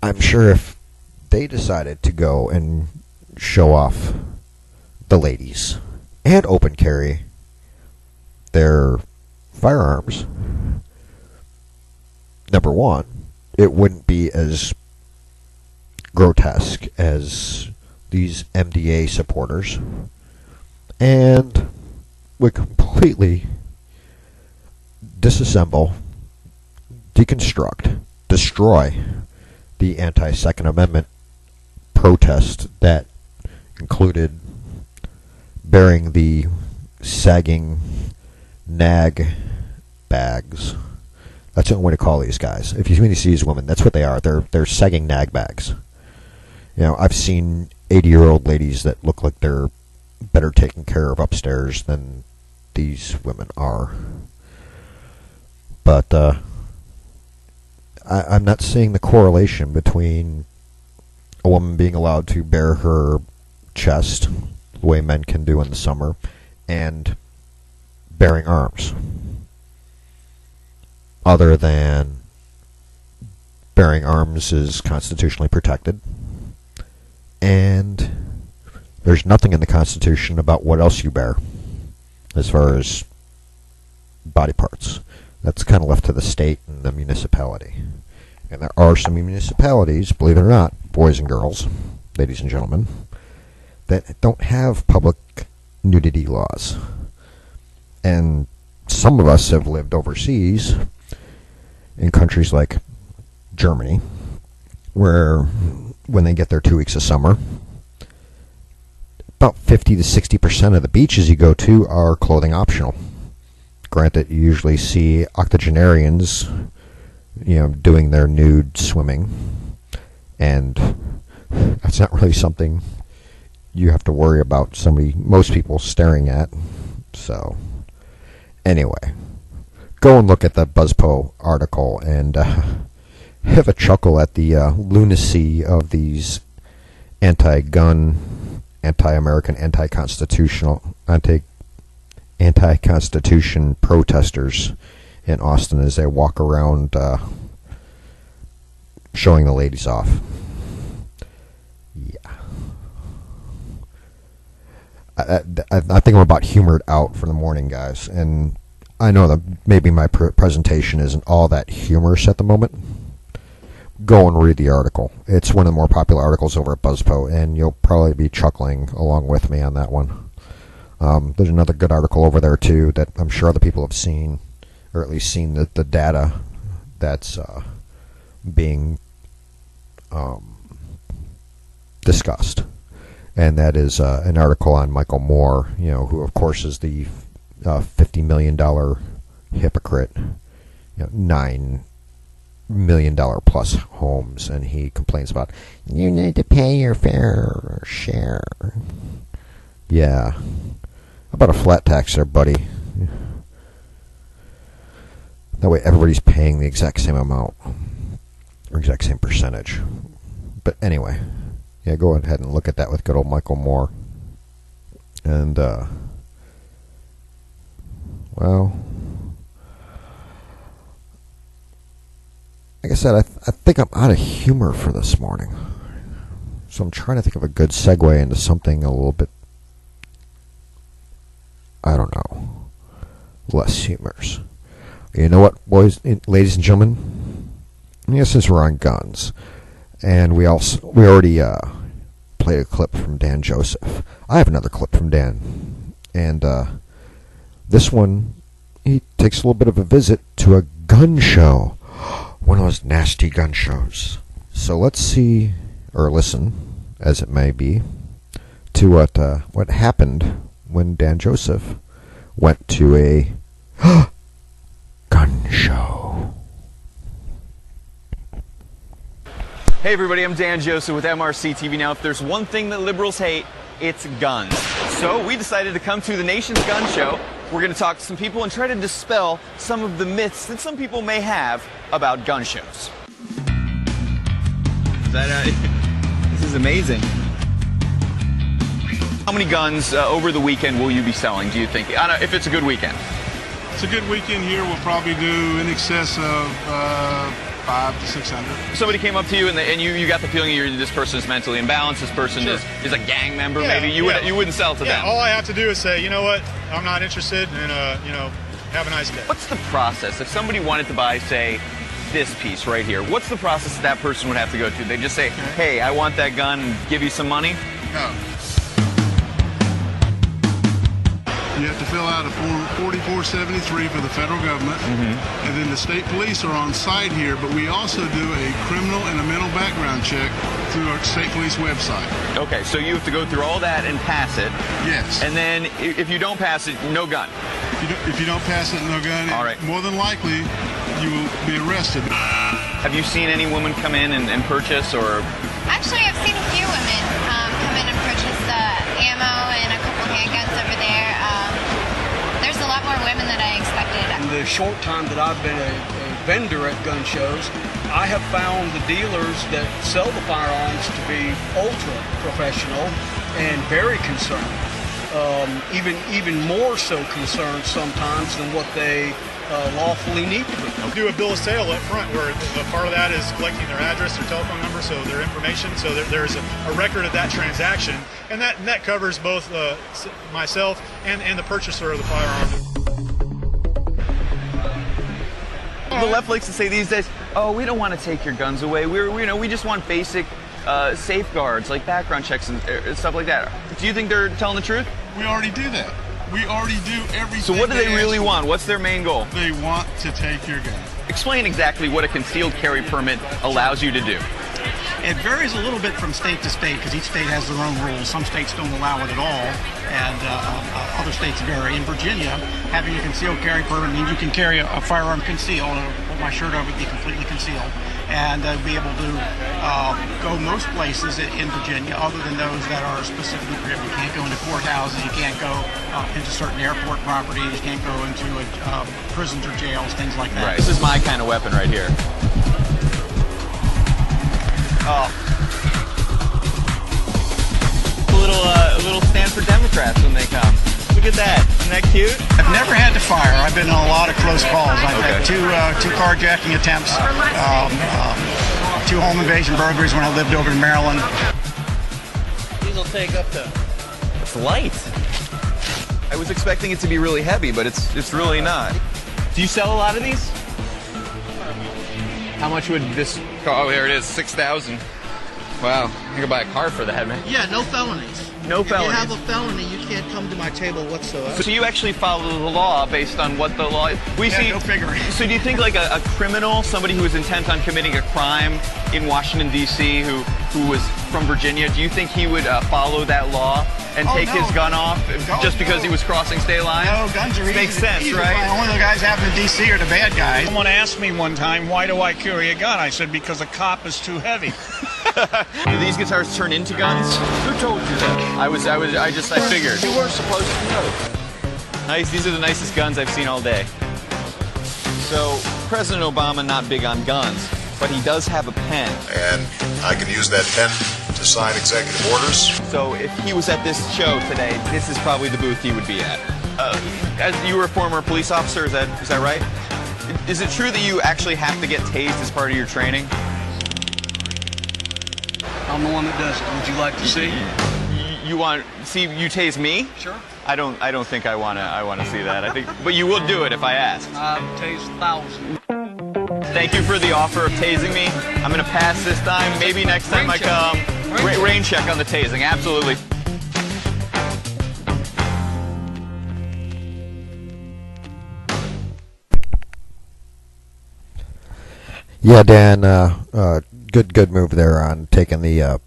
I'm sure if they decided to go and show off the ladies and open carry their firearms, number one, it wouldn't be as grotesque as these MDA supporters, and would completely disassemble, deconstruct, destroy the anti-Second Amendment protest that included bearing the sagging nag bags. That's the only way to call these guys. If you see these women, that's what they are. They're sagging nag bags. You know, I've seen 80-year-old ladies that look like they're better taken care of upstairs than these women are. But I'm not seeing the correlation between a woman being allowed to bare her chest the way men can do in the summer and bearing arms, other than bearing arms is constitutionally protected, and there's nothing in the Constitution about what else you bear as far as body parts. That's kind of left to the state and the municipality. And there are some municipalities, believe it or not, boys and girls, ladies and gentlemen, that don't have public nudity laws. And some of us have lived overseas in countries like Germany, where when they get their 2 weeks of summer, about 50 to 60% of the beaches you go to are clothing optional. Granted, you usually see octogenarians, doing their nude swimming, and that's not really something you have to worry about most people staring at. So, anyway, go and look at the BuzzPo article and have a chuckle at the lunacy of these anti-gun, anti-American, anti-Constitution protesters in Austin as they walk around showing the ladies off. Yeah. I think I'm about humored out for the morning, guys, and I know that maybe my presentation isn't all that humorous at the moment. Go and read the article. It's one of the more popular articles over at BuzzPo, and you'll probably be chuckling along with me on that one. There's another good article over there, too, that I'm sure other people have seen, or at least seen the data that's being discussed. And that is an article on Michael Moore, who, of course, is the $50 million hypocrite, $9 million plus homes, and he complains about, you need to pay your fair share. Yeah. How about a flat tax there, buddy? That way everybody's paying the exact same amount, or exact same percentage. But anyway, yeah, go ahead and look at that with good old Michael Moore. And, well, like I said, I think I'm out of humor for this morning. So I'm trying to think of a good segue into something a little bit, I don't know, less humorous. You know what, boys, ladies and gentlemen? Since we're on guns, and we already played a clip from Dan Joseph. I have another clip from Dan, and this one, he takes a little bit of a visit to a gun show, one of those nasty gun shows. So let's see, or listen, as it may be, to what happened when Dan Joseph went to a gun show. Hey everybody, I'm Dan Joseph with MRC TV. Now, if there's one thing that liberals hate, it's guns. So we decided to come to the nation's gun show. We're going to talk to some people and try to dispel some of the myths that some people may have about gun shows. This is amazing. How many guns over the weekend will you be selling, do you think? I don't know, if it's a good weekend. It's a good weekend here. We'll probably do in excess of 500 to 600. Somebody came up to you and you got the feeling this person is mentally imbalanced. This person is a gang member. Yeah, maybe you wouldn't sell to them. All I have to do is say, you know what, I'm not interested, and have a nice day. What's the process if somebody wanted to buy, say, this piece right here? What's the process that person would have to go through? They just say, hey, I want that gun, and give you some money? No. You have to fill out a form 4473 for the federal government, and then the state police are on site here, but we also do a criminal and a mental background check through our state police website. Okay, so you have to go through all that and pass it. Yes. And then if you don't pass it, no gun. If you don't pass it, no gun. All right. More than likely, you will be arrested. Have you seen any woman come in and purchase, or? Actually, I've seen a few women come in and purchase ammo and a couple handguns over there. There's a lot more women than I expected. In the short time that I've been a vendor at gun shows, I have found the dealers that sell the firearms to be ultra professional and very concerned. Even more so concerned sometimes than what they lawfully need to be. Do a bill of sale up front where a part of that is collecting their address, their telephone number, so their information, so there's a record of that transaction, and that covers both myself and the purchaser of the firearm. The left likes to say these days, oh, we don't want to take your guns away. We just want basic safeguards like background checks and stuff like that. Do you think they're telling the truth? We already do that. We already do everything. So what do they really want? What's their main goal? They want to take your gun. Explain exactly what a concealed carry permit allows you to do. It varies a little bit from state to state because each state has their own rules. Some states don't allow it at all, and other states vary. In Virginia, having a concealed carry permit means you can carry a firearm concealed. Put my shirt over, be completely concealed, and be able to go most places in Virginia other than those that are specifically prohibited. You can't go into courthouses, you can't go into certain airport properties, you can't go into prisons or jails, things like that. Right. This is my kind of weapon right here. Oh. A little stand for Democrats when they come. Look at that. Isn't that cute? I've never had to fire. I've been in a lot of close calls. I've had two carjacking attempts, 2 home invasion burglaries when I lived over in Maryland. These will take up to... It's light. I was expecting it to be really heavy, but it's really not. Do you sell a lot of these? How much would this... Oh, there it is, $6,000. Wow, you could buy a car for that, man. Yeah, no felonies. No felonies. If you have a felony, you can't come to my table whatsoever. So you actually follow the law based on what the law is? Go figure. So do you think like a criminal, somebody who is intent on committing a crime in Washington, D.C., who was from Virginia, do you think he would follow that law and take his gun off just because he was crossing state lines? No, guns are easy. Makes sense, right? Only the guys having in D.C. are the bad guys. Someone asked me one time, why do I carry a gun? I said, because a cop is too heavy. Do these guitars turn into guns? Who told you that? I figured. You were supposed to know. Nice, these are the nicest guns I've seen all day. So, President Obama not big on guns, but he does have a pen. And I can use that pen to sign executive orders. So if he was at this show today, this is probably the booth he would be at. As you were a former police officer, is that right? Is it true that you actually have to get tased as part of your training? I'm the one that does it. Would you like to see? You tase me? Sure. I don't think I wanna see that. I think, but you will do it if I ask. I've tased thousands. Thank you for the offer of tasing me. I'm gonna pass this time. Maybe next time I come. Rain check on the tasing. Absolutely. Yeah, Dan, good move there on taking the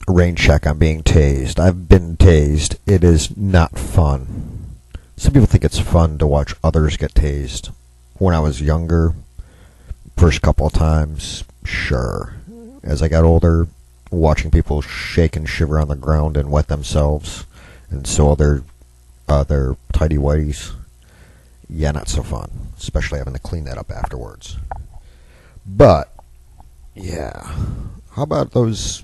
rain check on being tased. I've been tased. It is not fun. Some people think it's fun to watch others get tased. When I was younger, first couple of times, sure. As I got older, watching people shake and shiver on the ground and wet themselves and soil their tidy whities, yeah, not so fun. Especially having to clean that up afterwards. But, yeah, how about those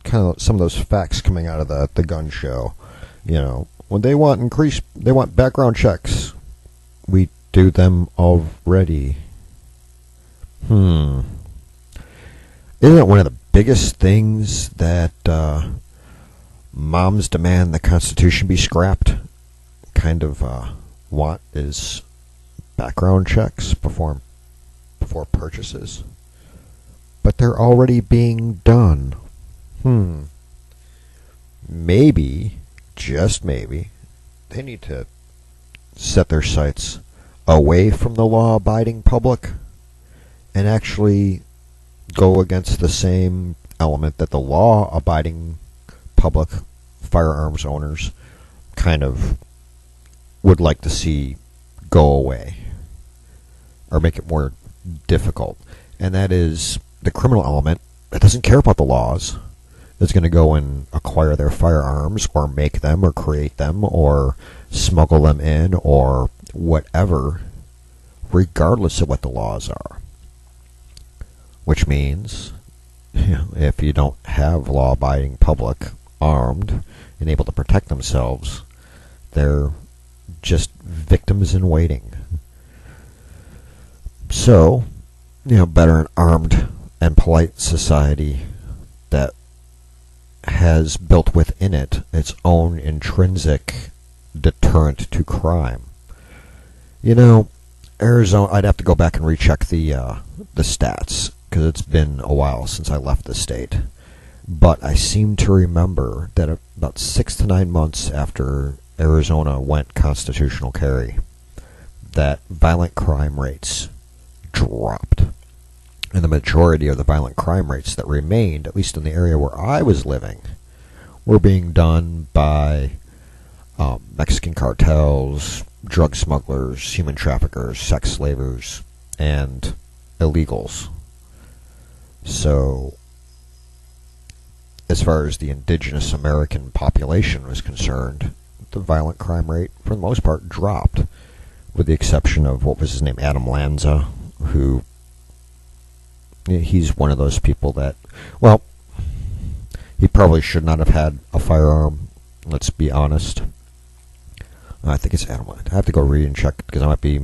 some of those facts coming out of the gun show? You know, when they want background checks, we do them already. Isn't it one of the biggest things that moms demand the Constitution be scrapped? Kind of want is background checks before purchases. But they're already being done. Maybe, just maybe, they need to set their sights away from the law-abiding public and actually go against the same element that the law-abiding public firearms owners kind of would like to see go away or make it more difficult. And that is the criminal element that doesn't care about the laws, is going to go and acquire their firearms or make them or create them or smuggle them in or whatever, regardless of what the laws are. Which means, if you don't have law-abiding public armed and able to protect themselves, they're just victims in waiting. So, better an armed and polite society that has built within it its own intrinsic deterrent to crime. Arizona, I'd have to go back and recheck the stats, because it's been a while since I left the state. But I seem to remember that about 6 to 9 months after Arizona went constitutional carry, that violent crime rates dropped. And the majority of the violent crime rates that remained, at least in the area where I was living, were being done by Mexican cartels, drug smugglers, human traffickers, sex slavers, and illegals. So, as far as the indigenous American population was concerned, the violent crime rate, for the most part, dropped, with the exception of, what was his name, Adam Lanza, who, he's one of those people that, well, he probably should not have had a firearm, let's be honest. I think it's Adam Lanza. I have to go read and check, because I might be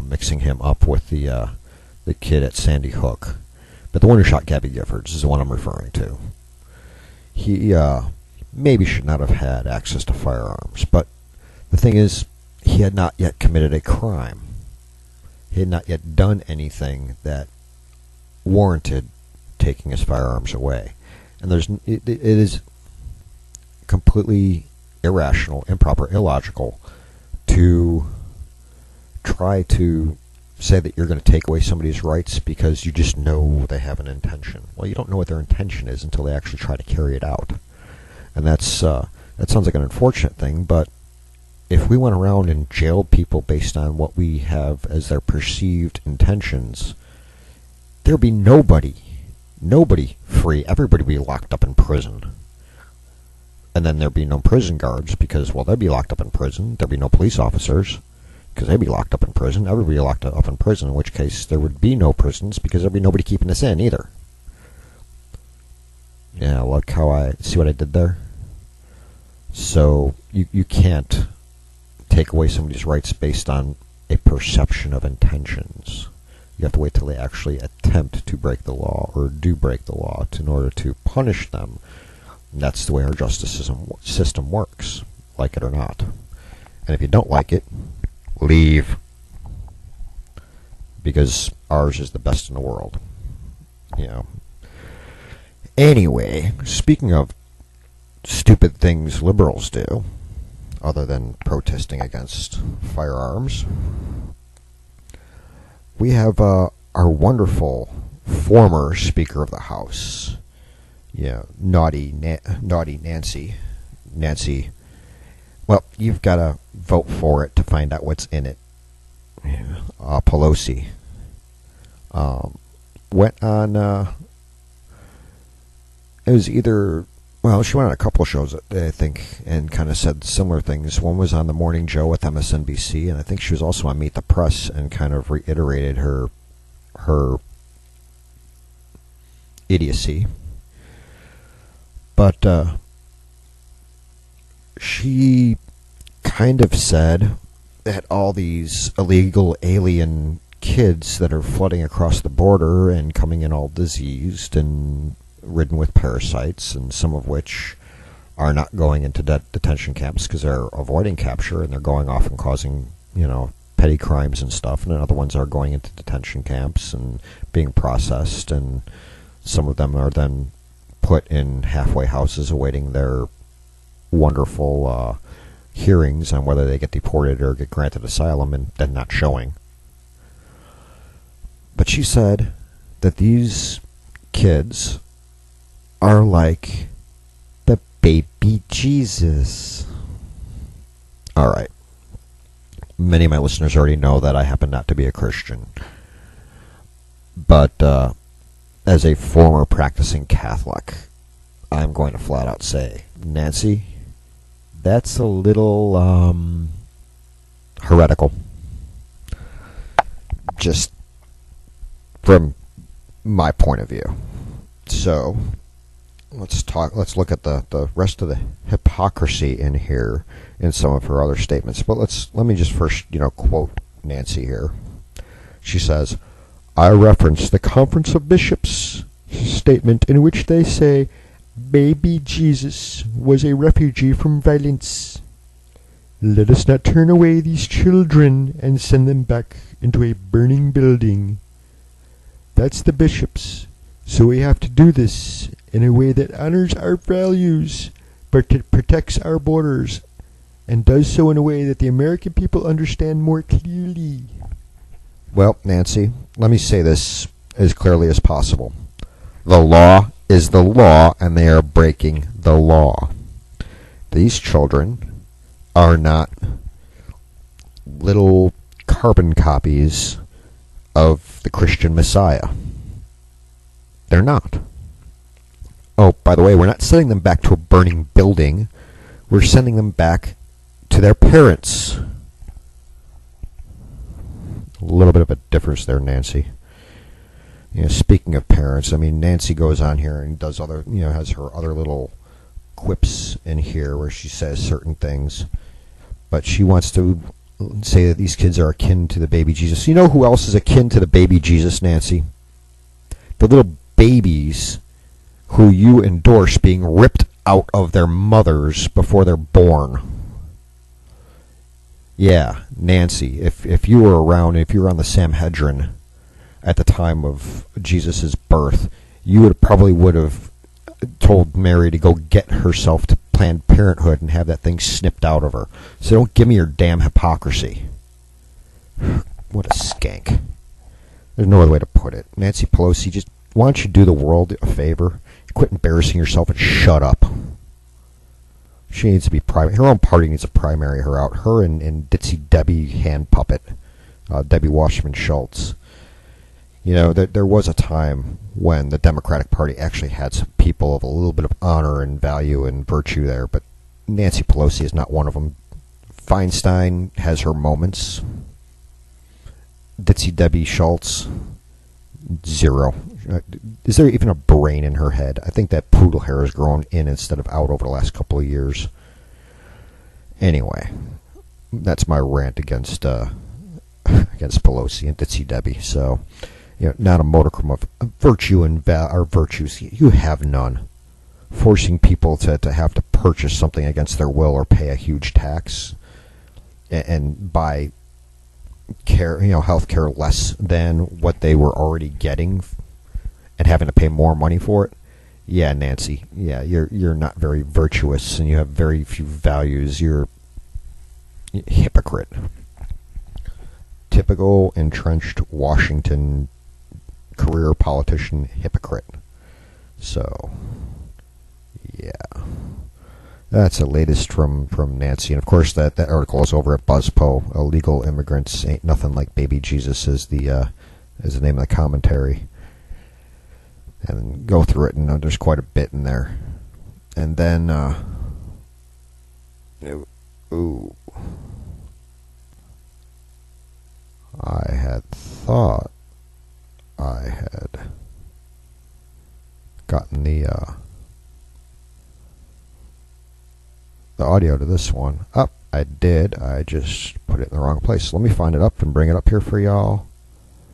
mixing him up with the kid at Sandy Hook. But the one who shot Gabby Giffords is the one I'm referring to. He maybe should not have had access to firearms, but the thing is, he had not yet committed a crime. He had not yet done anything that warranted taking his firearms away. And it is completely irrational, improper, illogical to try to say that you're going to take away somebody's rights because you just know they have an intention. Well, you don't know what their intention is until they actually try to carry it out. And that sounds like an unfortunate thing, but if we went around and jailed people based on what we have as their perceived intentions, there'd be nobody free. Everybody would be locked up in prison. And then there'd be no prison guards because, well, they'd be locked up in prison. There'd be no police officers because they'd be locked up in prison. Everybody locked up in prison, in which case there would be no prisons because there'd be nobody keeping us in either. Yeah, look how I see what I did there. So you can't take away somebody's rights based on a perception of intentions. You have to wait till they actually attempt to break the law or do break the law in order to punish them. And that's the way our justice system works, like it or not. And if you don't like it, leave. Because ours is the best in the world. Anyway, speaking of stupid things liberals do, other than protesting against firearms, we have our wonderful former Speaker of the House, naughty Nancy. Well, you've got to vote for it to find out what's in it. Pelosi went on. It was either, well, she went on a couple of shows, I think, and kind of said similar things. One was on The Morning Joe with MSNBC, and I think she was also on Meet the Press and kind of reiterated her idiocy. But she kind of said that all these illegal alien kids that are flooding across the border and coming in all diseased and ridden with parasites, and some of which are not going into detention camps because they're avoiding capture, and they're going off and causing, petty crimes and stuff, and then other ones are going into detention camps and being processed, and some of them are then put in halfway houses awaiting their wonderful hearings on whether they get deported or get granted asylum, and then not showing. But she said that these kids are like the baby Jesus. All right. Many of my listeners already know that I happen not to be a Christian. But as a former practicing Catholic, I'm going to flat out say, Nancy, that's a little heretical. Just from my point of view. So let's look at the rest of the hypocrisy in here in some of her other statements. But let me just first, quote Nancy here. She says, I reference the Conference of Bishops statement in which they say baby Jesus was a refugee from violence. Let us not turn away these children and send them back into a burning building. That's the bishops. So we have to do this in a way that honors our values, but it protects our borders, and does so in a way that the American people understand more clearly. Well, Nancy, let me say this as clearly as possible. The law is the law, and they are breaking the law. These children are not little carbon copies of the Christian Messiah. They're not. Oh, by the way, we're not sending them back to a burning building. We're sending them back to their parents. A little bit of a difference there, Nancy. Speaking of parents, Nancy goes on here and does other, has her other little quips in here where she says certain things, but she wants to say that these kids are akin to the baby Jesus. You know who else is akin to the baby Jesus, Nancy? The little babies who you endorse being ripped out of their mothers before they're born. Yeah, Nancy, if you were around, if you were on the Sanhedrin at the time of Jesus' birth, you would have told Mary to go get herself to Planned Parenthood and have that thing snipped out of her. So don't give me your damn hypocrisy. What a skank. There's no other way to put it. Nancy Pelosi, just why don't you do the world a favor? Quit embarrassing yourself and shut up. She needs to be primary. Her own party needs to primary her out. Her and Ditzy Debbie hand puppet, Debbie Wasserman Schultz. There was a time when the Democratic Party actually had some people of a little bit of honor and value and virtue there, but Nancy Pelosi is not one of them. Feinstein has her moments. Ditzy Debbie Schultz, zero. Is there even a brain in her head? I think that poodle hair has grown in instead of out over the last couple of years. Anyway, that's my rant against Pelosi and Ditzy Debbie. So, not a modicum of virtue and virtues. You have none. Forcing people to have to purchase something against their will or pay a huge tax and buy health care less than what they were already getting and having to pay more money for it. Yeah, Nancy. Yeah, you're not very virtuous and you have very few values. You're a hypocrite. Typical entrenched Washington career politician hypocrite. So, yeah. That's the latest from Nancy. And, of course, that article is over at BuzzPo. Illegal immigrants ain't nothing like baby Jesus is the name of the commentary. And go through it, and there's quite a bit in there. And then, I had thought I had gotten the audio to this one. I did. I just put it in the wrong place. Let me find it up and bring it up here for y'all.